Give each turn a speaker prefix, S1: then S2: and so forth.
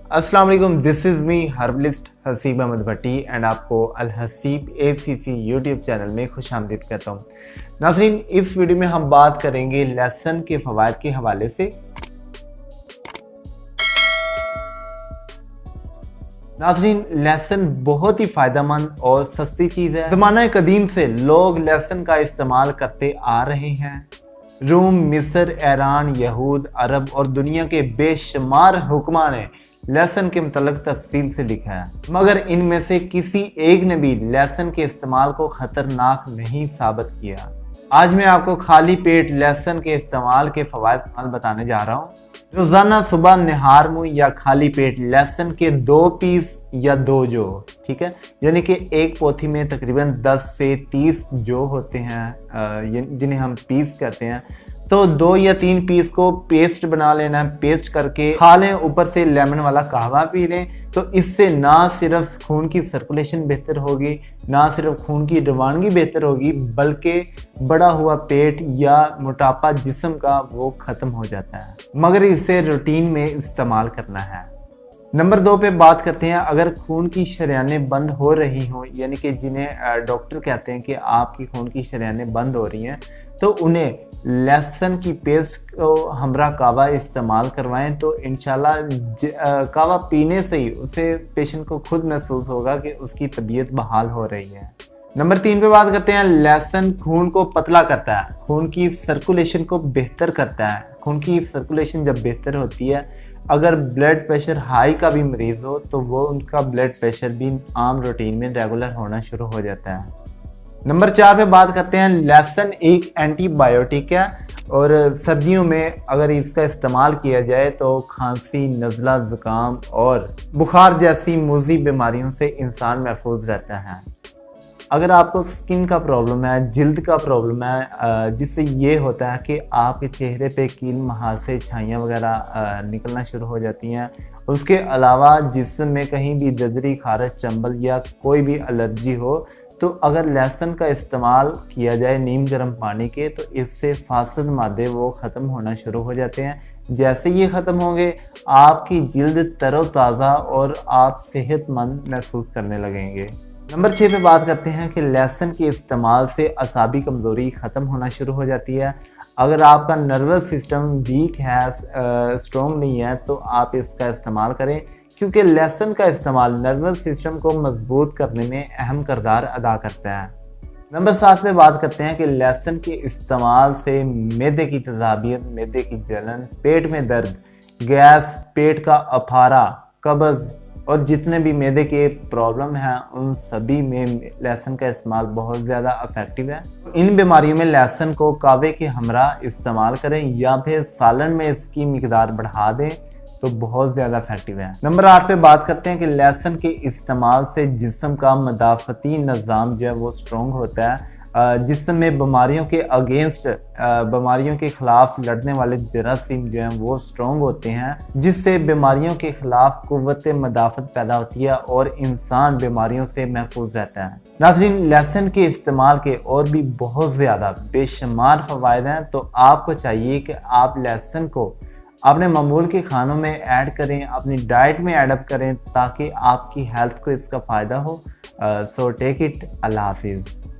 S1: अस्सलाम वालेकुम, this is me herbalist Haseeb Ahmed Bhatti and आपको Al Haseeb ACC YouTube channel में खुश आमदीद कहता हूँ। नाज़रीन, इस वीडियो में हम बात करेंगे लहसुन के फ़वाइद के हवाले से। नाज़रीन, लहसुन बहुत ही फ़ायदेमंद और सस्ती चीज़ है। ज़माना कदीम से लोग लहसुन का इस्तेमाल करते आ रहे हैं। रूम, मिस्र, ईरान, यहूद, अरब और दुनिया के बेशुमार हुक्मा ने लहसुन के मतलब तफसील से लिखा है, मगर इनमें से किसी एक ने भी लहसुन के इस्तेमाल को खतरनाक नहीं साबित किया। आज मैं आपको खाली पेट लहसुन के इस्तेमाल के फ़वाइद बताने जा रहा हूँ। रोज़ाना सुबह निहार मुँह या खाली पेट लहसुन के 2 पीस या 2 जो, ठीक है, यानी कि एक पोथी में तकरीबन 10 से 30 जो होते हैं जिन्हें हम पीस कहते हैं, तो 2 या 3 पीस को पेस्ट बना लेना है। पेस्ट करके खा लें, ऊपर से लेमन वाला कहवा पी लें, तो इससे ना सिर्फ खून की सर्कुलेशन बेहतर होगी, ना सिर्फ खून की रवानगी बेहतर होगी, बल्कि बड़ा हुआ पेट या मोटापा जिस्म का वो ख़त्म हो जाता है, मगर इसे रूटीन में इस्तेमाल करना है। नंबर 2 पे बात करते हैं। अगर खून की शरेयानें बंद हो रही हों, यानी कि जिन्हें डॉक्टर कहते हैं कि आपकी खून की शरेयानें बंद हो रही हैं, तो उन्हें लहसुन की पेस्ट को हमरा कावा इस्तेमाल करवाएं, तो इंशाल्लाह कावा पीने से ही उसे पेशेंट को खुद महसूस होगा कि उसकी तबीयत बहाल हो रही है। नंबर 3 पे बात करते हैं। लहसुन खून को पतला करता है, खून की सर्कुलेशन को बेहतर करता है। खून की सर्कुलेशन जब बेहतर होती है, अगर ब्लड प्रेशर हाई का भी मरीज़ हो तो वो उनका ब्लड प्रेशर भी आम रूटीन में रेगुलर होना शुरू हो जाता है। नंबर 4 पे बात करते हैं। लहसुन एक एंटीबायोटिक है और सर्दियों में अगर इसका इस्तेमाल किया जाए तो खांसी, नज़ला, ज़ुकाम और बुखार जैसी मूज़ी बीमारियों से इंसान महफूज रहता है। अगर आपको स्किन का प्रॉब्लम है, जिल्द का प्रॉब्लम है, जिससे ये होता है कि आपके चेहरे पे कील, महासे, छाइयाँ वगैरह निकलना शुरू हो जाती हैं, उसके अलावा जिस्म में कहीं भी ददरी, खारश, चंबल या कोई भी एलर्जी हो, तो अगर लहसुन का इस्तेमाल किया जाए नीम गर्म पानी के, तो इससे फासिद मादे वो ख़त्म होना शुरू हो जाते हैं। जैसे ये ख़त्म होंगे, आपकी जिल्द तरोताज़ा और आप सेहतमंद महसूस करने लगेंगे। नंबर 6 पे बात करते हैं कि लहसुन के इस्तेमाल से असाबी कमज़ोरी ख़त्म होना शुरू हो जाती है। अगर आपका नर्वस सिस्टम वीक है, स्ट्रॉन्ग नहीं है, तो आप इसका इस्तेमाल करें, क्योंकि लहसुन का इस्तेमाल नर्वस सिस्टम को मजबूत करने में अहम किरदार अदा करता है। नंबर 7 पे बात करते हैं कि लहसुन के इस्तेमाल से मैदे की तेज़ाबियत, मैदे की जलन, पेट में दर्द, गैस, पेट का अफारा, कब्ज़ और जितने भी मैदे के प्रॉब्लम हैं, उन सभी में लहसुन का इस्तेमाल बहुत ज़्यादा इफ़ेक्टिव है। इन बीमारियों में लहसुन को कावे के हमरा इस्तेमाल करें या फिर सालन में इसकी मिकदार बढ़ा दें, तो बहुत ज़्यादा इफेक्टिव है। नंबर 8 पे बात करते हैं कि लहसुन के इस्तेमाल से जिस्म का मदाफ़ती निज़ाम जो है वो स्ट्रॉन्ग होता है। जिस्म में बीमारियों के अगेंस्ट, बीमारियों के ख़िलाफ़ लड़ने वाले जरासीम जो हैं वो स्ट्रॉन्ग होते हैं, जिससे बीमारियों के ख़िलाफ़ क़ुव्वत मदाफ़त पैदा होती है और इंसान बीमारियों से महफूज रहता है। नाज़रीन, लहसुन के इस्तेमाल के और भी बहुत ज़्यादा बेशुमार फ़वाइद हैं, तो आपको चाहिए कि आप लहसुन को अपने मामूल के खानों में ऐड करें, अपनी डाइट में एडअप करें, ताकि आपकी हेल्थ को इसका फ़ायदा हो। So take it. अल्लाह हाफिज़।